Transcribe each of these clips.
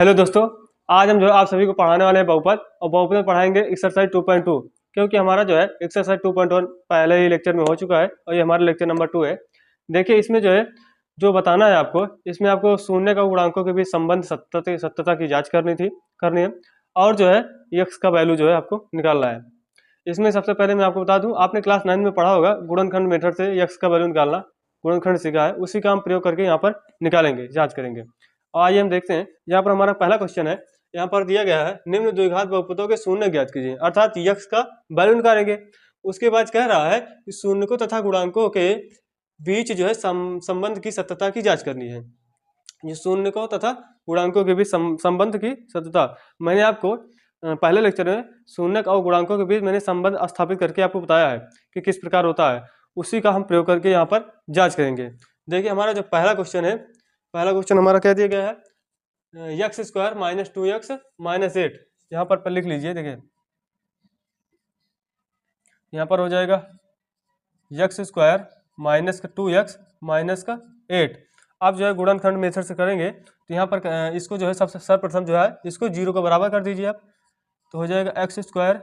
Hello दोस्तों, आज हम जो है आप सभी को पढ़ाने वाले हैं बहुपद और बहुपद में पढ़ाएंगे एक्सरसाइज 2.2। क्योंकि हमारा जो है एक्सरसाइज 2.1 पहले ही लेक्चर में हो चुका है और ये हमारा लेक्चर नंबर 2 है। देखिए इसमें जो है जो बताना है आपको, इसमें आपको शून्य का गुणांकों के बीच संबंध सत्यता की जांच करनी है और जो है यक्स का वैल्यू जो है आपको निकालना है। इसमें सबसे पहले मैं आपको बता दूं, आपने क्लास 9 में पढ़ा होगा गुणनखंड मेथड से यक्स का वैल्यू निकालना। गुणनखंड सीखा है, उसी का हम प्रयोग करके यहाँ पर निकालेंगे, जांच करेंगे। और आइए हम देखते हैं, यहाँ पर हमारा पहला क्वेश्चन है। यहाँ पर दिया गया है निम्न द्विघात बहुपदों के शून्य ज्ञात कीजिए, अर्थात यक्स का वैल्यू निकालेंगे। उसके बाद कह रहा है कि शून्य को तथा गुणांकों के बीच जो है संबंध की सत्यता की जांच करनी है। ये शून्य को तथा गुणांकों के बीच संबंध की सत्यता, मैंने आपको पहले लेक्चर में शून्य और गुणांकों के बीच मैंने संबंध स्थापित करके आपको बताया है कि किस प्रकार होता है। उसी का हम प्रयोग करके यहाँ पर जांच करेंगे। देखिए हमारा जो पहला क्वेश्चन है, पहला क्वेश्चन हमारा क्या दिया गया है, x square minus 2x minus 8। यहाँ पर लिख लीजिए। देखिए यहाँ पर हो जाएगा यक्स स्क्वायर माइनस का 2x माइनस का 8। आप जो है गुणनखंड मेथड से करेंगे तो यहाँ पर इसको जो है सबसे सर्वप्रथम जो है इसको 0 के बराबर कर दीजिए आप। तो हो जाएगा x square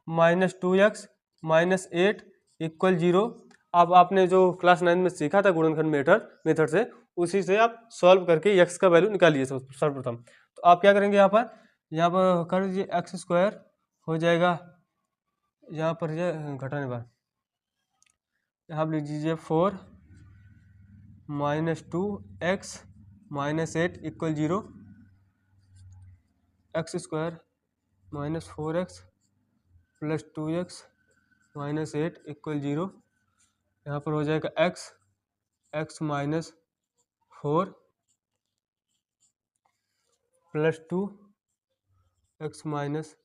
minus 2x minus 8 equal 0। अब आपने जो क्लास 9 में सीखा था गुणनखंड मेथड से, उसी से आप सॉल्व करके x का वैल्यू निकालिए सर्वप्रथम। तो आप क्या करेंगे, यहाँ पर कर दीजिए एक्स स्क्वायर हो जाएगा, यहाँ पर घटाने पर यहाँ आप लिख दीजिए 4 minus 2x minus 8 equal 0। X square minus 4x plus 2x minus 8 equal 0। यहाँ पर हो जाएगा x minus 4 plus 2 x minus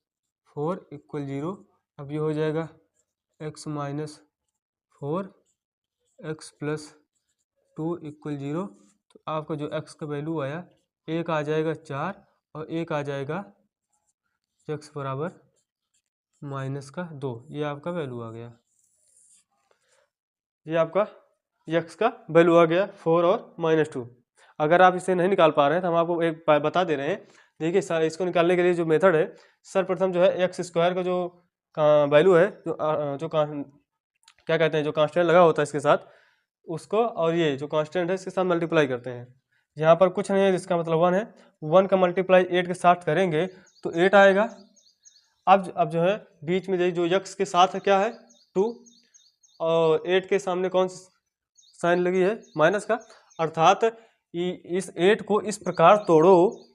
4 equal 0। अब ये हो जाएगा x minus 4 x plus 2 equal 0। तो आपका जो x का वैल्यू आया, एक आ जाएगा 4 और एक आ जाएगा x बराबर माइनस का 2। ये आपका वैल्यू आ गया, ये आपका x का वैल्यू आ गया 4 और माइनस 2। अगर आप इसे नहीं निकाल पा रहे हैं तो हम आपको एक बता दे रहे हैं। देखिए इसको निकालने के लिए जो मेथड है, सर्वप्रथम जो है एक्स स्क्वायर का जो वैल्यू है, जो क्या कहते हैं, जो कांस्टेंट लगा होता है इसके साथ, उसको और ये जो कांस्टेंट है इसके साथ मल्टीप्लाई करते हैं। यहाँ पर कुछ नहीं है, जिसका मतलब 1 है। 1 का मल्टीप्लाई 8 के साथ करेंगे तो 8 आएगा। अब जो है बीच में जो यक्स के साथ है क्या है, 2, और 8 के सामने कौन सी साइन लगी है, माइनस का। अर्थात इस 8 को इस प्रकार तोड़ो,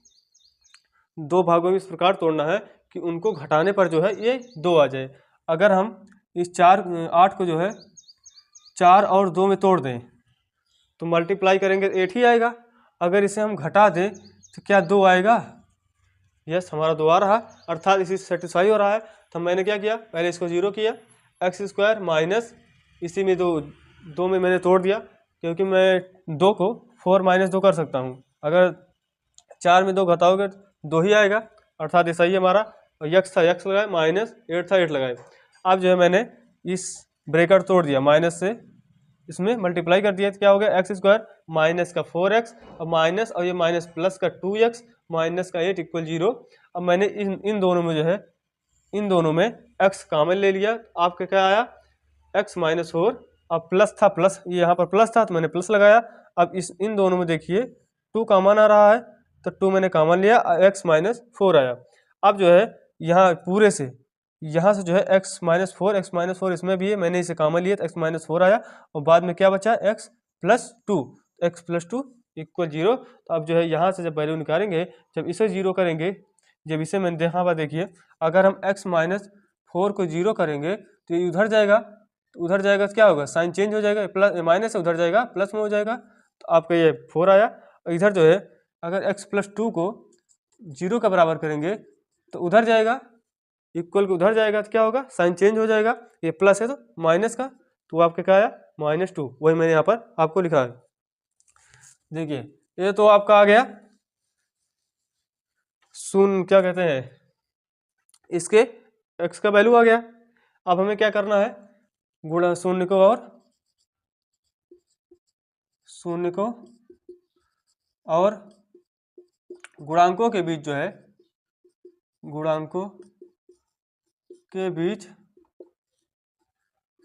दो भागों में इस प्रकार तोड़ना है कि उनको घटाने पर जो है ये 2 आ जाए। अगर हम इस 8 को जो है 4 और 2 में तोड़ दें तो मल्टीप्लाई करेंगे 8 ही आएगा। अगर इसे हम घटा दें तो क्या 2 आएगा? यस, हमारा 2 आ रहा, अर्थात इसी से सेटिस्फाई हो रहा है। तो मैंने क्या किया, पहले इसको 0 किया, एक्स स्क्वायर माइनस, इसी में 2 में मैंने तोड़ दिया, क्योंकि मैं 2 को 4 माइनस 2 कर सकता हूँ। अगर 4 में 2 घटाओगे 2 ही आएगा, अर्थात ये सही है हमारा। और यक्स था यक्स लगाए, माइनस 8 था 8 लगाए। अब जो है मैंने इस ब्रेकर तोड़ दिया, माइनस से इसमें मल्टीप्लाई कर दिया, तो क्या हो गया, एक्स स्क्वायर माइनस का 4x और माइनस, और ये माइनस प्लस का 2x माइनस का 8 इक्वल 0। अब मैंने इन दोनों में जो है, इन दोनों में x कॉमन ले लिया। आपका क्या आया, x माइनस 4, अब प्लस था, प्लस ये यहाँ पर प्लस था तो मैंने प्लस लगाया। अब इन दोनों में देखिए 2 कॉमन आ रहा है, तो 2 मैंने कॉमन लिया, x माइनस 4 आया। अब जो है यहाँ पूरे से, यहाँ से जो है x माइनस 4 इसमें भी है, मैंने इसे कॉमन लिया तो x माइनस 4 आया, और बाद में क्या बचा, x plus 2, x plus 2 equal 0। तो अब जो है यहाँ से जब वैल्यू निकालेंगे, जब इसे 0 करेंगे, जब इसे मैंने देखा पर देखिए, अगर हम x माइनस 4 को 0 करेंगे तो ये उधर जाएगा, तो उधर जाएगा तो क्या होगा, साइन चेंज हो जाएगा, प्लस माइनस से उधर जाएगा प्लस में हो जाएगा। तो आपका ये 4 आया। और इधर जो है अगर x प्लस 2 को 0 का बराबर करेंगे तो उधर जाएगा, इक्वल को उधर जाएगा तो क्या होगा, साइन चेंज हो जाएगा, ये प्लस है तो माइनस का, तो आपका क्या आया, माइनस 2। वही मैंने यहाँ पर आपको लिखा है। देखिए ये तो आपका आ गया क्या कहते हैं, इसके x का वैल्यू आ गया। अब हमें क्या करना है, गुणा शून्य को और गुणांकों के बीच जो है, गुणांकों के बीच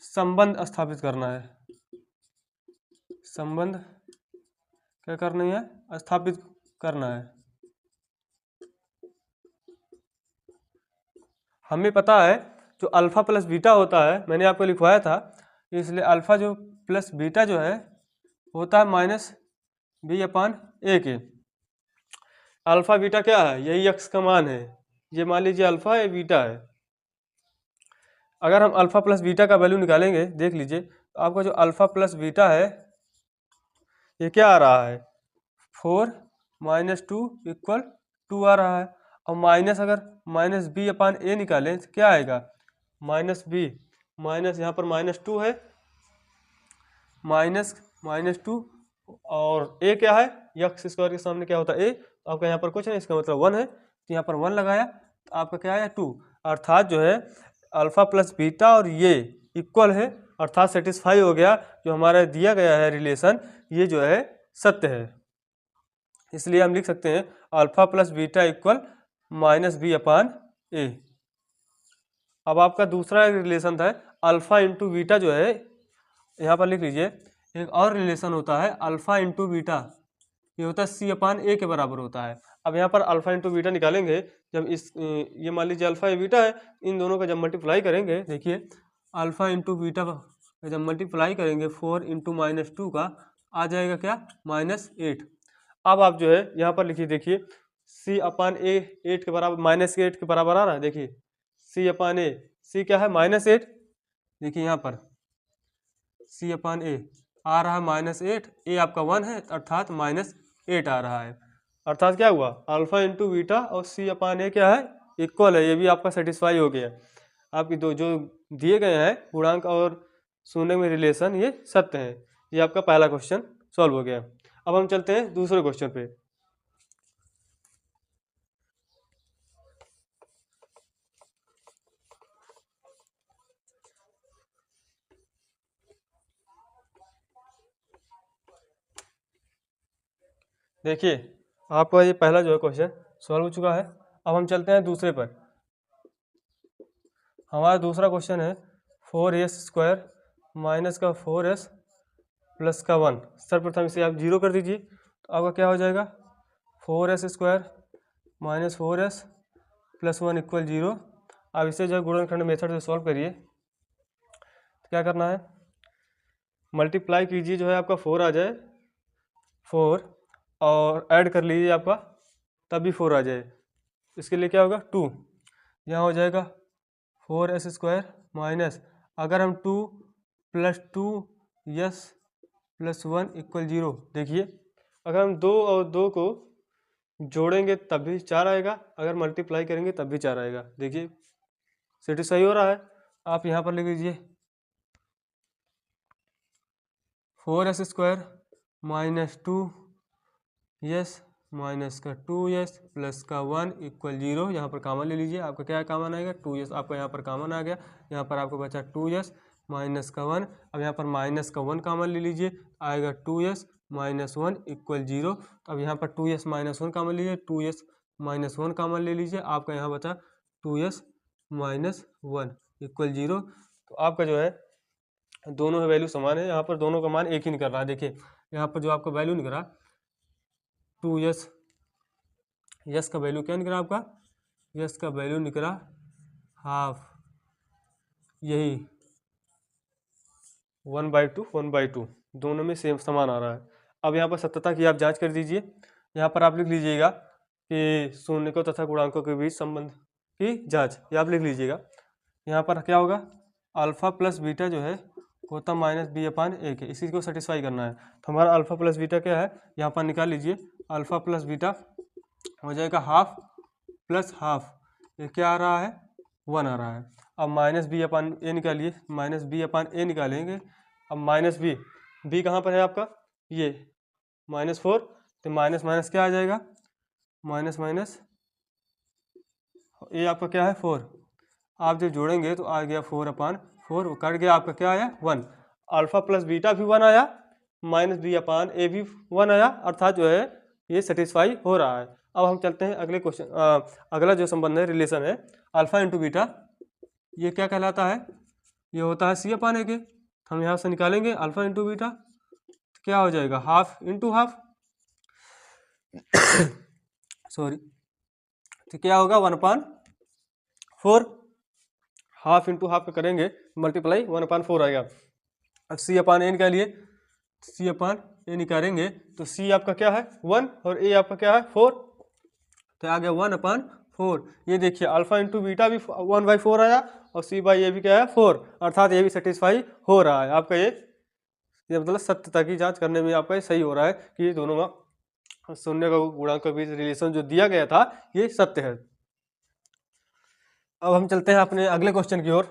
संबंध स्थापित करना है। संबंध क्या करनी है? स्थापित करना है। हमें पता है जो अल्फा प्लस बीटा होता है, मैंने आपको लिखवाया था, इसलिए अल्फा जो प्लस बीटा जो है होता है माइनस बी अपान ए के। अल्फा बीटा क्या है? यही एक्स का मान है। ये मान लीजिए अल्फा है, बीटा है। अगर हम अल्फा प्लस बीटा का वैल्यू निकालेंगे, देख लीजिए, तो आपका जो अल्फा प्लस बीटा है ये क्या आ रहा है? 4 माइनस 2 इक्वल 2 आ रहा है। और माइनस, अगर माइनस बी अपान ए निकालें तो क्या आएगा? माइनस बी, माइनस यहाँ पर माइनस 2 है, माइनस 2, और ए क्या है? एक्स स्क्वायर के सामने क्या होता है? ए। तो आपका यहाँ पर कुछ नहीं, इसका मतलब 1 है, तो यहाँ पर 1 लगाया तो आपका क्या आया? 2। अर्थात जो है अल्फा प्लस बीटा और ये इक्वल है, अर्थात सेटिस्फाई हो गया। जो हमारा दिया गया है रिलेशन, ये जो है सत्य है। इसलिए हम लिख सकते हैं alpha plus beta equal minus B upon A. अब आपका दूसरा रिलेशन था अल्फा इंटू बीटा, जो है यहाँ पर लिख लीजिए। एक और रिलेशन होता है अल्फा इंटू बीटा, ये होता है सी अपान ए के बराबर होता है। अब यहाँ पर अल्फा इंटू बीटा निकालेंगे, जब इस ये मान लीजिए अल्फा या बीटा है, इन दोनों का जब मल्टीप्लाई करेंगे, देखिए अल्फा इंटू बीटा का जब मल्टीप्लाई करेंगे 4 इंटू माइनस 2 का आ जाएगा क्या? -8। अब आप जो है यहाँ पर लिखिए, देखिए सी अपान ए 8 के बराबर, -8 के बराबर आ रहा है। देखिए सी अपान ए, सी क्या है? -8। देखिए यहाँ पर सी अपान ए आ रहा है -8, ए आपका 1 है, अर्थात -8 आ रहा है। अर्थात क्या हुआ? अल्फा इंटू बीटा और सी अपान ए क्या है? इक्वल है। ये भी आपका सेटिस्फाई हो गया। आपकी दो जो दिए गए हैं गुणांक और शून्य में रिलेशन, ये सत्य है। ये आपका पहला क्वेश्चन सॉल्व हो गया। अब हम चलते हैं दूसरे क्वेश्चन पे। देखिए आपका ये पहला जो है क्वेश्चन सॉल्व हो चुका है। अब हम चलते हैं दूसरे पर। हमारा दूसरा क्वेश्चन है 4s² माइनस का 4s प्लस का 1। सर्वप्रथम इसे आप 0 कर दीजिए, तो आपका क्या हो जाएगा? 4s² minus 4s plus 1 equal 0। अब इसे जो है गुणनखंड मेथड से सॉल्व करिए। तो क्या करना है? मल्टीप्लाई कीजिए, जो है आपका 4 आ जाए, 4, और ऐड कर लीजिए आपका, तब भी 4 आ जाए। इसके लिए क्या होगा? 2। यहाँ हो जाएगा 4s² माइनस, अगर हम 2 प्लस 2s प्लस 1 इक्वल 0, देखिए अगर हम 2 और 2 को जोड़ेंगे तब भी 4 आएगा, अगर मल्टीप्लाई करेंगे तब भी 4 आएगा। देखिए सेटिस्फाई हो रहा है। आप यहाँ पर लिख लीजिए 4s² माइनस 2s माइनस का 2s प्लस का 1 इक्वल 0। यहाँ पर कॉमन ले लीजिए, आपका क्या कॉमन आएगा? 2s आपका यहाँ पर कॉमन आ गया। यहाँ पर आपको बचा 2s माइनस का 1। अब यहाँ पर माइनस का 1 कॉमन ले लीजिए, आएगा 2s माइनस 1 इक्वल 0। अब यहाँ पर 2s माइनस 1 कॉमन लीजिए, 2s माइनस 1 कॉमन ले लीजिए, आपका यहाँ बचा 2s माइनस 1 इक्वल 0। तो आपका जो है दोनों वैल्यू समान है, यहाँ पर दोनों का मान एक ही निकल रहा है। देखिए यहाँ पर जो आपका वैल्यू निकला 2s, यस का वैल्यू क्या निकला आपका? यस का वैल्यू निकला हाफ, यही 1/2 1/2 दोनों में सेम समान आ रहा है। अब यहाँ पर सत्यता की आप जांच कर दीजिए। यहाँ पर आप लिख लीजिएगा कि शून्यकों तथा गुणांकों के बीच संबंध की जांच, ये आप लिख लीजिएगा। यहाँ पर क्या होगा? अल्फा प्लस बीटा जो है होता माइनस बी अपान ए के, इसी को सेटिस्फाई करना है। तो हमारा अल्फा प्लस बीटा क्या है? यहाँ पर निकाल लीजिए। अल्फा प्लस बीटा हो जाएगा हाफ प्लस हाफ, ये क्या आ रहा है? 1 आ रहा है। अब माइनस बी अपान ए निकालिए, माइनस बी अपान ए निकालेंगे। अब माइनस बी कहाँ पर है आपका? ये -4, तो माइनस माइनस क्या आ जाएगा? माइनस माइनस ये आपका क्या है? 4। आप जब जोड़ेंगे तो आ गया 4/4, कट गया, आपका क्या आया? 1। अल्फा प्लस बीटा भी 1 आया, माइनस बी अपान ए भी 1 आया, अर्थात जो है ये सेटिस्फाई हो रहा है। अब हम चलते हैं अगले क्वेश्चन। अगला जो संबंध है, रिलेशन है अल्फा इंटू बीटा, ये क्या कहलाता है? ये होता है सी अपान ए के। हम यहाँ से निकालेंगे अल्फा इंटू बीटा, तो क्या हो जाएगा? हाफ इंटू हाफ, सॉरी, तो क्या होगा? 1/4। हाफ इंटू हाफ का करेंगे मल्टीप्लाई, 1/4 आएगा। अब सी अपान ए निकालिए, सी अपान ए निकालेंगे तो सी आपका क्या है? 1 और ए आपका क्या है? 4, तो आ गया 1/4। ये देखिए अल्फा इंटू बीटा भी 1/4 आया और सी बाई ए भी क्या है? 4, अर्थात ये भी सेटिस्फाई हो रहा है आपका। ये मतलब सत्यता की जांच करने में आपका ये सही हो रहा है कि ये दोनों का शून्य का गुणांक के बीच रिलेशन जो दिया गया था ये सत्य है। अब हम चलते हैं अपने अगले क्वेश्चन की ओर।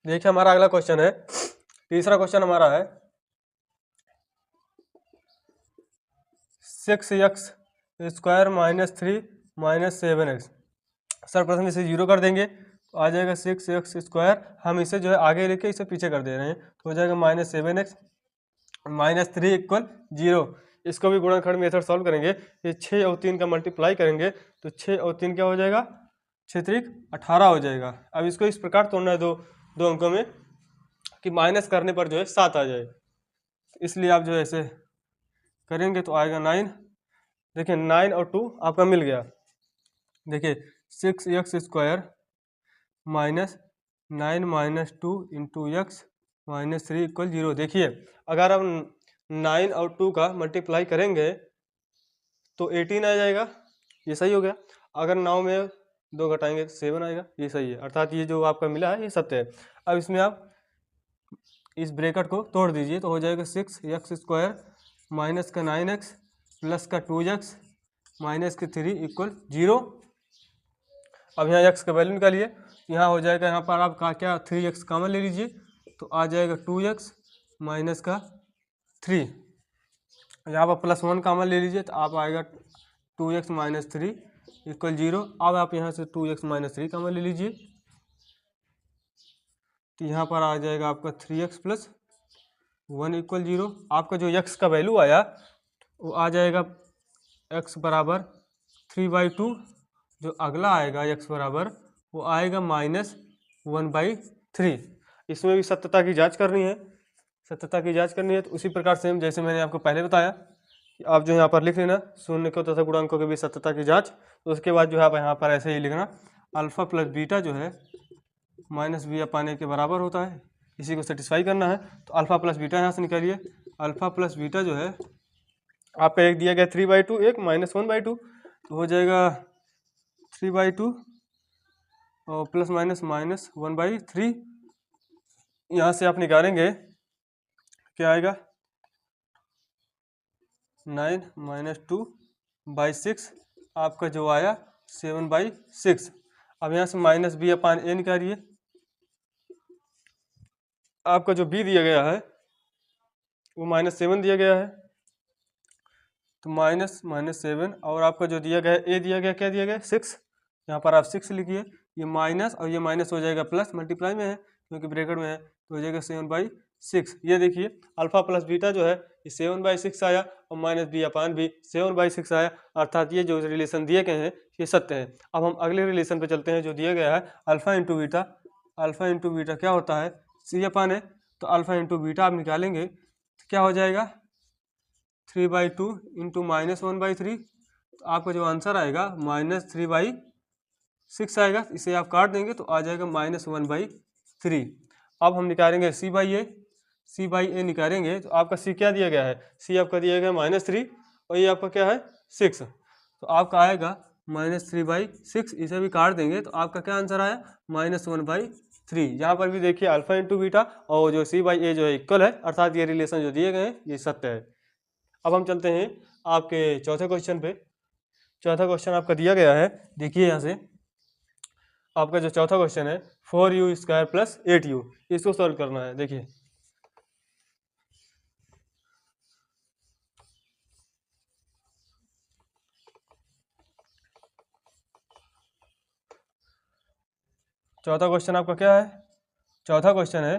देखिए हमारा अगला क्वेश्चन है, तीसरा क्वेश्चन हमारा है 6x² - 3 - 7x। सर्वप्रथम इसे जीरो कर देंगे तो आ जाएगा 6x²। हम इसे जो है आगे लेके इसे पीछे कर दे रहे हैं तो हो जाएगा -7x - 3 = 0। इसको भी गुणनखंड मेथड सॉल्व करेंगे। ये 6 और 3 का मल्टीप्लाई करेंगे तो 6 और 3 क्या हो जाएगा? 6 त्रिक 18 हो जाएगा। अब इसको इस प्रकार तोड़ना है दो अंकों में कि माइनस करने पर जो है 7 आ जाए, इसलिए आप जो है ऐसे करेंगे तो आएगा 9। देखिए 9 और 2 आपका मिल गया। देखिए 6x² - 9 - 2 × x - 3 = 0। देखिए अगर हम 9 और 2 का मल्टीप्लाई करेंगे तो 18 आ जाएगा, ये सही हो गया। अगर 9 में 2 घटाएंगे तो 7 आएगा, ये सही है। अर्थात ये जो आपका मिला है ये सत्य है। अब इसमें आप इस ब्रैकेट को तोड़ दीजिए तो हो जाएगा 6x² माइनस का 9x प्लस का 2x माइनस के 3 = 0। अब यहाँ x का वैल्यू निकालिए, यहाँ हो जाएगा, यहाँ पर आप क्या 3x कॉमन ले लीजिए तो आ जाएगा 2x माइनस का 3। यहाँ पर +1 कॉमन ले लीजिए तो आप आएगा 2x - 3 = 0। अब आप यहाँ से 2x - 3 कॉमन ले लीजिए तो यहाँ पर आ जाएगा आपका 3x + 1 = 0। आपका जो x का वैल्यू आया वो आ जाएगा x बराबर 3/2। जो अगला आएगा x बराबर वो आएगा -1/3। इसमें भी सत्यता की जांच करनी है, सत्यता की जांच करनी है। तो उसी प्रकार से जैसे मैंने आपको पहले बताया कि आप जो यहाँ पर लिख लेना शून्य को तथा गुणांकों के बीच सत्यता की जांच। तो उसके बाद जो है आप यहाँ पर ऐसे ही लिखना अल्फा प्लस बीटा जो है -b/a के बराबर होता है, इसी को सेटिस्फाई करना है। तो अल्फा प्लस बीटा यहाँ से निकालिए। अल्फा प्लस बीटा जो है आपका एक दिया गया 3/2, एक -1/2, तो हो जाएगा 3/2 और प्लस माइनस -1/3। यहाँ से आप निकालेंगे क्या आएगा? 9 - 2/6 आपका जो आया 7/6। अब यहाँ से -b/a निकालिए। आपका जो b दिया गया है वो -7 दिया गया है, तो -7 और आपका जो दिया गया a दिया गया क्या दिया गया? 6। यहाँ पर आप 6 लिखिए, ये माइनस और ये माइनस हो जाएगा प्लस, मल्टीप्लाई में है क्योंकि ब्रैकेट में है तो हो जाएगा 7/6। ये देखिए अल्फा प्लस बीटा जो है ये 7/6 आया और -b/b 7/6 आया, अर्थात ये जो रिलेशन दिए गए हैं ये सत्य है। अब हम अगले रिलेशन पे चलते हैं जो दिया गया है alpha into beta. Alpha into beta क्या होता है? c/a। तो अल्फा इंटू बीटा आप निकालेंगे तो क्या हो जाएगा? 3/2 इंटू -1/3। तो आपका जो आंसर आएगा -3/6 आएगा। इसे आप काट देंगे तो आ जाएगा -1/3। अब हम निकालेंगे c/a। c/a निकालेंगे तो आपका c क्या दिया गया है? c आपका दिया गया -3 और ये आपका क्या है? 6। तो आपका आएगा -3/6। इसे भी काट देंगे तो आपका क्या आंसर आया? -1/3। यहाँ पर भी देखिए अल्फा इंटू बीटा और जो c/a जो है इक्वल है, अर्थात ये रिलेशन जो दिए गए हैं ये सत्य है। अब हम चलते हैं आपके चौथे क्वेश्चन पे। चौथा क्वेश्चन आपका दिया गया है, देखिए यहाँ से आपका जो चौथा क्वेश्चन है 4u² + 8u, इसको सॉल्व करना है। देखिए चौथा क्वेश्चन आपका क्या है? चौथा क्वेश्चन है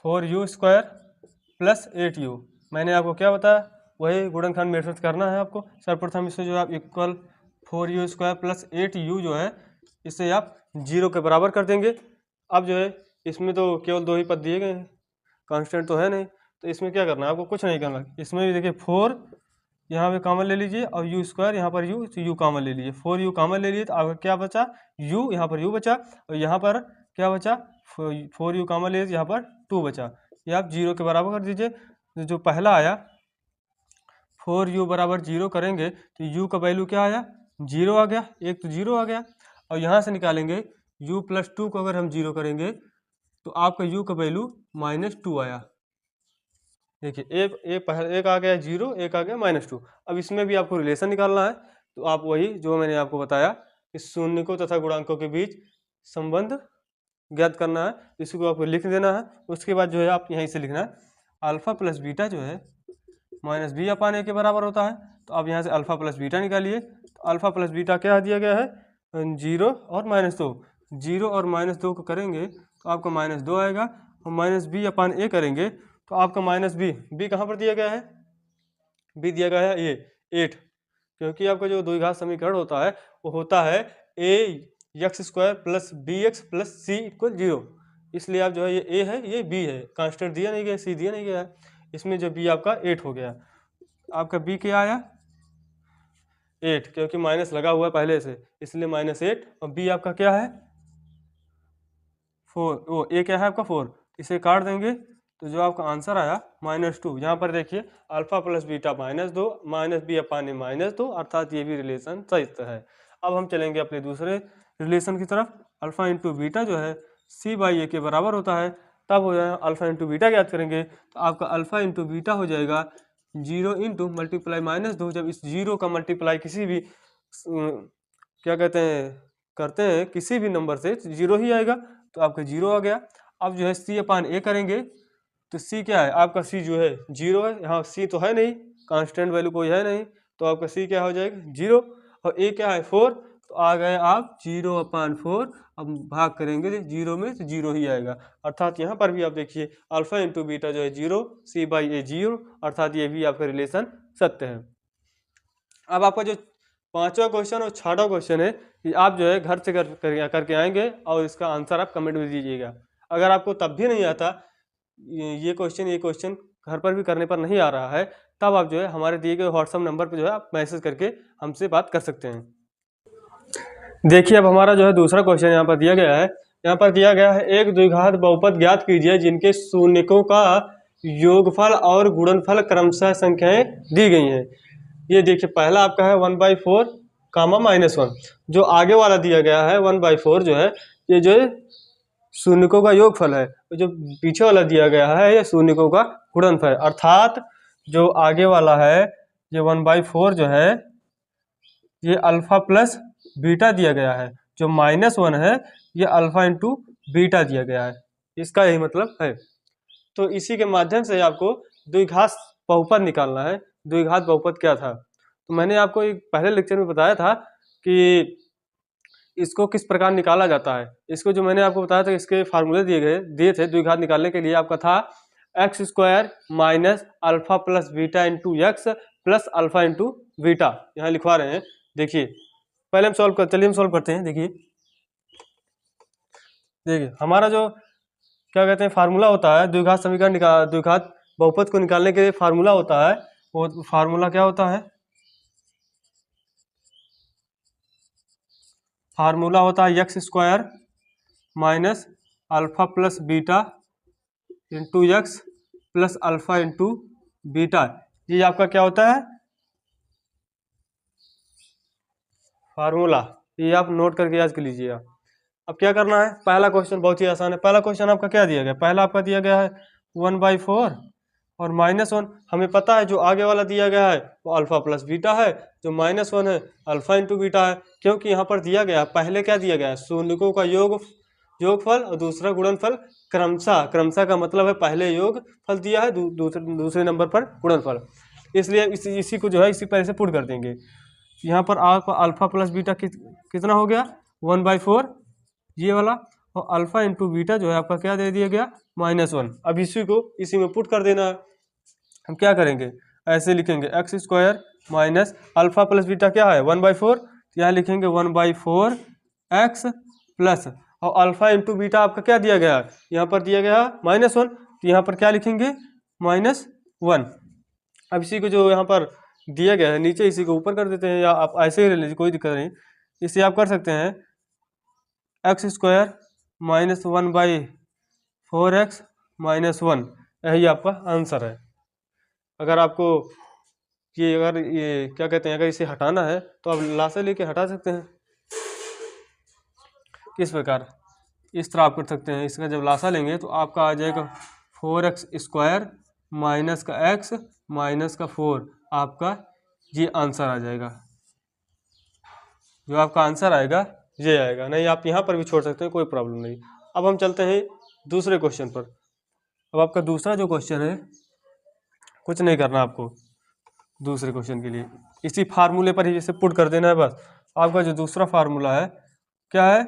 4u² प्लस 8u। मैंने आपको क्या बताया, वही गुणनखंड मेथड करना है आपको। सर्वप्रथम इसे जो आप इक्वल 4u² प्लस 8u जो है इसे आप 0 के बराबर कर देंगे। अब जो है इसमें तो केवल 2 ही पद दिए गए हैं, कांस्टेंट तो है नहीं, तो इसमें क्या करना है आपको? कुछ नहीं करना। इसमें भी देखिए 4 यहाँ पे कॉमन ले लीजिए और u² यहाँ पर u, तो u कॉमन ले लीजिए। 4u कॉमन ले लिए तो आपका क्या बचा? u, यहाँ पर u बचा, और यहाँ पर क्या बचा? 4u कॉमन ले लिए तो यहाँ पर 2 बचा। ये आप 0 के बराबर कर दीजिए। तो जो पहला आया 4u बराबर 0 करेंगे तो u का वैल्यू क्या आया? 0 आ गया, एक तो 0 आ गया। और यहाँ से निकालेंगे u प्लस 2 को अगर हम 0 करेंगे तो आपका u का वैल्यू -2 आया। देखिए एक आ गया 0, एक आ गया -2। अब इसमें भी आपको रिलेशन निकालना है, तो आप वही जो मैंने आपको बताया कि शून्यकों तथा गुणांकों के बीच संबंध ज्ञात करना है। इसको आपको लिख देना है। उसके बाद जो है आप यहीं से लिखना है अल्फा प्लस बीटा जो है -b/a के बराबर होता है। तो आप यहाँ से अल्फा प्लस बीटा निकालिए। तो अल्फा प्लस बीटा क्या दिया गया है? 0 और -2। 0 और -2 को करेंगे तो आपका -2 आएगा, और -b/a करेंगे तो आपका -b कहाँ पर दिया गया है? b दिया गया है ये 8, क्योंकि आपका जो द्विघात समीकरण होता है वो होता है ax² plus bx plus c = 0। इसलिए आप जो है ये a है, ये b है, कांस्टेंट दिया नहीं गया, c दिया नहीं गया है। इसमें जो b आपका 8 हो गया। आपका b क्या आया? 8, क्योंकि माइनस लगा हुआ है पहले से, इसलिए -8। और b आपका क्या है? 4। वो a क्या है आपका? 4। इसे काट देंगे तो जो आपका आंसर आया -2। यहाँ पर देखिए अल्फा प्लस बीटा -2 -b/2, अर्थात ये भी रिलेशन सही है। अब हम चलेंगे अपने दूसरे रिलेशन की तरफ। अल्फा इंटू बीटा जो है c/a के बराबर होता है। तब हो जाएगा अल्फा इंटू बीटा ज्ञात करेंगे तो आपका अल्फा इंटू बीटा हो जाएगा 0 इंटू मल्टीप्लाई -2। जब इस 0 का मल्टीप्लाई किसी भी क्या कहते हैं करते हैं किसी भी नंबर से, 0 ही आएगा, तो आपका 0 आ गया। अब जो है c/a करेंगे तो c क्या है? आपका c जो है 0 है, यहाँ c तो है नहीं, कांस्टेंट वैल्यू कोई है नहीं, तो आपका c क्या हो जाएगा? 0। और a क्या है? 4, तो आ गए आप 0/4। अब भाग करेंगे 0 में तो 0 ही आएगा। अर्थात यहाँ पर भी आप देखिए अल्फा इंटू बीटा जो है 0, c/a 0, अर्थात ये भी आपका रिलेशन सत्य है। अब आपका जो पांचवा क्वेश्चन और छठा क्वेश्चन है कि आप जो है घर से करके आएंगे और इसका आंसर आप कमेंट में दीजिएगा। अगर आपको तब भी नहीं आता ये क्वेश्चन घर पर भी करने पर नहीं आ रहा है, तब आप जो है हमारे दिए गए व्हाट्सएप नंबर पर जो है आप मैसेज करके हमसे बात कर सकते हैं। देखिए अब हमारा जो है दूसरा क्वेश्चन यहाँ पर दिया गया है। यहाँ पर दिया गया है एक द्विघात बहुपद ज्ञात कीजिए जिनके शून्यकों का योगफल और गुणनफल क्रमशः संख्याएं दी गई हैं। ये देखिए पहला आपका है 1/4 कामा -1। जो आगे वाला दिया गया है 1/4 जो है ये जो है शून्यकों का योगफल है, जो पीछे वाला दिया गया है ये शून्यकों का गुणनफल है। अर्थात जो आगे वाला है ये 1/4 जो है ये अल्फा प्लस बीटा दिया गया है, जो -1 है ये अल्फा इंटू बीटा दिया गया है। इसका यही मतलब है। तो इसी के माध्यम से आपको द्विघात बहुपद निकालना है। द्विघात बहुपद क्या था? तो मैंने आपको एक पहले लेक्चर में बताया था कि इसको किस प्रकार निकाला जाता है। इसको जो मैंने आपको बताया था इसके फार्मूले दिए थे द्विघात निकालने के लिए। आपका था x² minus alpha plus beta into x plus alpha into beta. यहाँ लिखवा रहे हैं, देखिए पहले हम सॉल्व करते हैं। देखिए हमारा जो क्या कहते हैं फार्मूला होता है द्विघात समीकरण द्विघात बहुपद को निकालने के लिए फार्मूला होता है, वो फार्मूला क्या होता है? फार्मूला होता है x² minus alpha plus beta into x plus alpha into beta. ये आपका क्या होता है? फार्मूला। ये आप नोट करके याद कर लीजिएगा। अब क्या करना है? पहला क्वेश्चन बहुत ही आसान है। पहला क्वेश्चन आपका क्या दिया गया? पहला आपका दिया गया है 1/4 और -1। हमें पता है जो आगे वाला दिया गया है वो अल्फा प्लस बीटा है, जो -1 है अल्फा इंटू बीटा है। क्योंकि यहाँ पर दिया गया पहले क्या दिया गया है? शून्यकों का योगफल और दूसरा गुणनफल क्रमशः का मतलब है पहले योगफल दिया है, दूसरे नंबर पर गुणनफल। इसलिए इसी को जो है इसी तरह से पुट कर देंगे। यहाँ पर आपका अल्फा प्लस बीटा कितना हो गया? 1/4 ये वाला, और अल्फा इंटू बीटा जो है आपका क्या दे दिया गया, -1। अब इसी को इसी में पुट कर देना है। हम क्या करेंगे, ऐसे लिखेंगे x square minus alpha plus beta क्या है 1/4, तो यहाँ लिखेंगे 1/4 एक्स प्लस, और अल्फा इंटू बीटा आपका क्या दिया गया है, यहाँ पर दिया गया -1, तो यहाँ पर क्या लिखेंगे -1। अब इसी को जो यहाँ पर दिया गया है नीचे इसी को ऊपर कर देते हैं, या आप ऐसे ही ले लीजिए, कोई दिक्कत नहीं। इसे आप कर सकते हैं एक्स स्क्वायर -1/4 एक्स -1, यही आपका आंसर है। अगर आपको अगर ये क्या कहते हैं, अगर इसे हटाना है तो आप लासा लेके हटा सकते हैं। किस प्रकार, इस तरह आप कर सकते हैं। इसका जब लासा लेंगे तो आपका आ जाएगा 4x स्क्वायर माइनस का x माइनस का 4, आपका ये आंसर आ जाएगा। जो आपका आंसर आएगा ये आएगा, नहीं आप यहाँ पर भी छोड़ सकते हैं, कोई प्रॉब्लम नहीं। अब हम चलते हैं दूसरे क्वेश्चन पर। अब आपका दूसरा जो क्वेश्चन है, कुछ नहीं करना आपको दूसरे क्वेश्चन के लिए, इसी फार्मूले पर ही जैसे पुट कर देना है बस। आपका जो दूसरा फार्मूला है क्या है,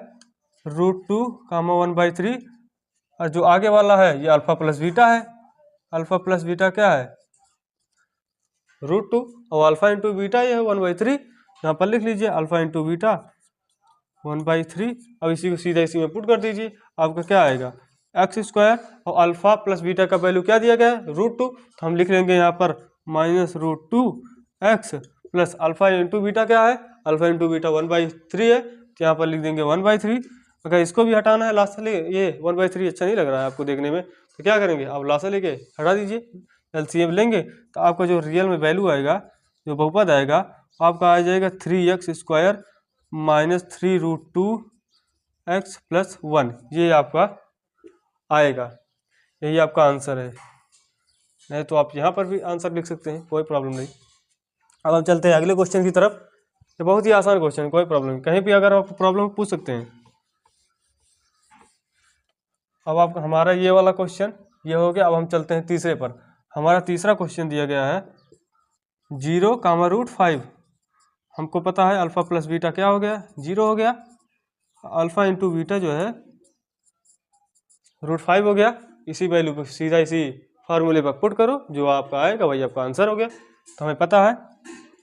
√2, 1/3, और जो आगे वाला है ये अल्फा प्लस बीटा है। अल्फा प्लस बीटा क्या है √2, और अल्फा इंटू बीटा ये है 1/3। यहाँ पर लिख लीजिए अल्फा इंटू बीटा 1/3। अब इसी को सीधा इसी में पुट कर दीजिए, आपका क्या आएगा एक्स स्क्वायर, और अल्फा प्लस बीटा का वैल्यू क्या दिया गया है √2, तो हम लिख लेंगे यहाँ पर -√2 x plus alpha into beta क्या है, अल्फा इंटू बीटा 1/3 है, तो यहाँ पर लिख देंगे 1/3। अगर इसको भी हटाना है लास्ट ले, ये 1/3 अच्छा नहीं लग रहा है आपको देखने में, तो क्या करेंगे आप लास्ट लेके हटा दीजिए, एलसीएम लेंगे तो आपका जो रियल में वैल्यू आएगा, जो बहुपद आएगा, आपका आ जाएगा 3x स्क्वायर -3√2 एक्स प्लस 1, ये आपका आएगा। यही आपका आंसर है। नहीं तो आप यहाँ पर भी आंसर लिख सकते हैं, कोई प्रॉब्लम नहीं। अब हम चलते हैं अगले क्वेश्चन की तरफ। ये बहुत ही आसान क्वेश्चन है, कोई प्रॉब्लम नहीं, कहीं भी अगर आपको प्रॉब्लम पूछ सकते हैं। अब आप हमारा ये वाला क्वेश्चन ये हो गया। अब हम चलते हैं तीसरे पर। हमारा तीसरा क्वेश्चन दिया गया है 0, √5। हमको पता है अल्फा प्लस बीटा क्या हो गया, 0 हो गया। अल्फा इंटू बीटा जो है √5 हो गया। इसी वैल्यू पर सीधा इसी फार्मूले पर पुट करो, जो आपका आएगा वही आपका आंसर हो गया। तो हमें पता है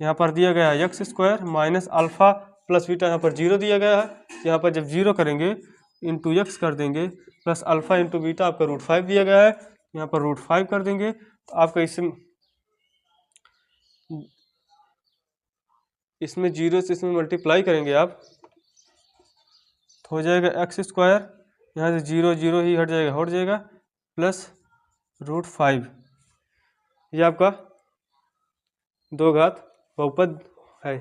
यहाँ पर दिया गया है x square minus alpha plus beta, यहाँ पर 0 दिया गया है। यहाँ पर जब 0 करेंगे इंटू एक्स कर देंगे, प्लस अल्फा इंटू बीटा आपका √5 दिया गया है, यहाँ पर √5 कर देंगे, तो आपका इसमें 0 से इसमें मल्टीप्लाई करेंगे आप, तो हो जाएगा एक्स स्क्वायर, यहाँ से 0 0 ही हट जाएगा प्लस √5। ये आपका 2 घात बहुपद है।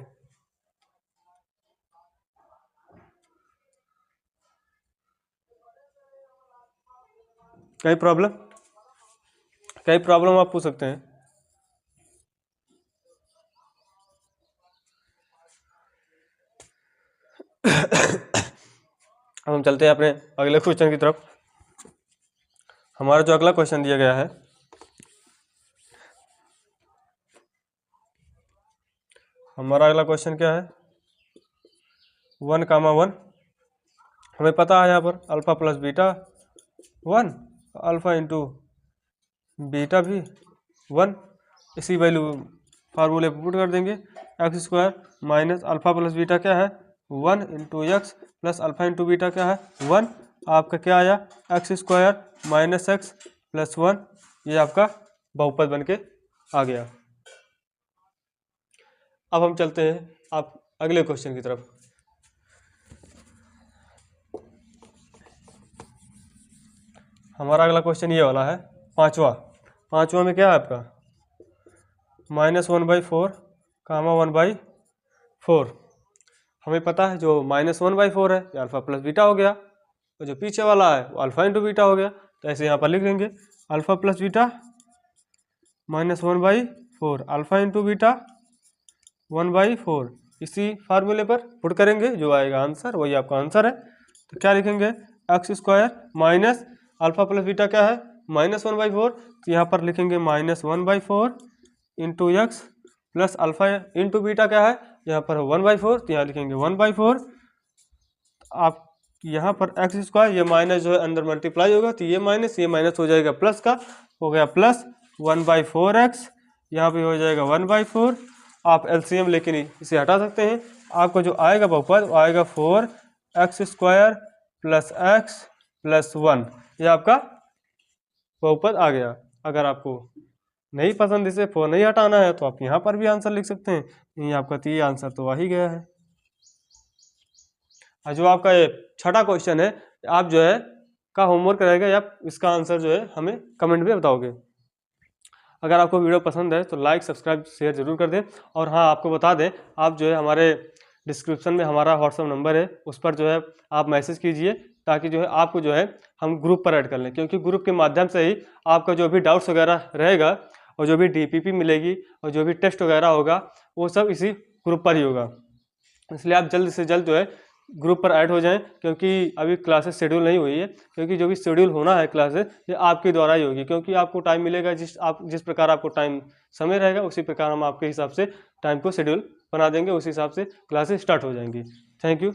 कई प्रॉब्लम आप पूछ सकते हैं। अब हम चलते हैं अपने अगले क्वेश्चन की तरफ। हमारा जो अगला क्वेश्चन दिया गया है, हमारा अगला क्वेश्चन क्या है 1, 1। हमें पता है यहाँ पर alpha plus beta 1, alpha into beta भी 1। इसी वैल्यू फार्मूले पर पुट कर देंगे, x square minus alpha plus beta क्या है 1 into x plus alpha into beta क्या है 1। आपका क्या आया x square minus x plus 1, ये आपका बहुपद बन के आ गया। अब हम चलते हैं आप अगले क्वेश्चन की तरफ। हमारा अगला क्वेश्चन ये वाला है पांचवा में क्या है आपका -1/4, 1/4। हमें पता है जो -1/4 है ये अल्फा प्लस बीटा हो गया, और जो पीछे वाला है वो अल्फा इंटू बीटा हो गया। तो ऐसे यहाँ पर लिख लेंगे alpha plus beta -1/4, alpha into beta 1/4। इसी फार्मूले पर पुट करेंगे, जो आएगा आंसर वही आपका आंसर है। तो क्या लिखेंगे x square minus alpha plus beta क्या है -1/4, तो यहाँ पर लिखेंगे -1/4 into x plus alpha into beta क्या है यहाँ पर 1/4, तो यहाँ लिखेंगे 1/4। आप यहाँ पर एक्स स्क्वायर, ये माइनस जो है अंदर मल्टीप्लाई होगा तो ये माइनस हो जाएगा प्लस का, हो गया प्लस 1/4x, यहाँ पे हो जाएगा 1/4। आप एलसीएम लेकिन इसे हटा सकते हैं। आपको जो आएगा बहुपद वो आएगा 4x² प्लस x प्लस 1, ये आपका बहुपद आ गया। अगर आपको नहीं पसंद इसे 4 नहीं हटाना है तो आप यहाँ पर भी आंसर लिख सकते हैं। यही आपका तो ये आंसर तो आ ही गया है। और जो आपका ये छठा क्वेश्चन है, आप जो है का होमवर्क रहेगा, या इसका आंसर जो है हमें कमेंट में बताओगे। अगर आपको वीडियो पसंद है तो लाइक सब्सक्राइब शेयर जरूर कर दें। और हाँ, आपको बता दें, आप जो है हमारे डिस्क्रिप्शन में हमारा व्हाट्सअप नंबर है, उस पर जो है आप मैसेज कीजिए, ताकि जो है आपको जो है हम ग्रुप पर ऐड कर लें, क्योंकि ग्रुप के माध्यम से ही आपका जो भी डाउट्स वगैरह रहेगा और जो भी डीपीपी मिलेगी और जो भी टेस्ट वगैरह होगा वो सब इसी ग्रुप पर ही होगा। इसलिए आप जल्द से जल्द जो है ग्रुप पर ऐड हो जाएं, क्योंकि अभी क्लासेस शेड्यूल नहीं हुई है, क्योंकि जो भी शेड्यूल होना है क्लासेस ये आपके द्वारा ही होगी, क्योंकि आपको टाइम मिलेगा, जिस प्रकार आपको टाइम समय रहेगा उसी प्रकार हम आपके हिसाब से टाइम को शेड्यूल बना देंगे, उस हिसाब से क्लासेस स्टार्ट हो जाएंगी। Thank you.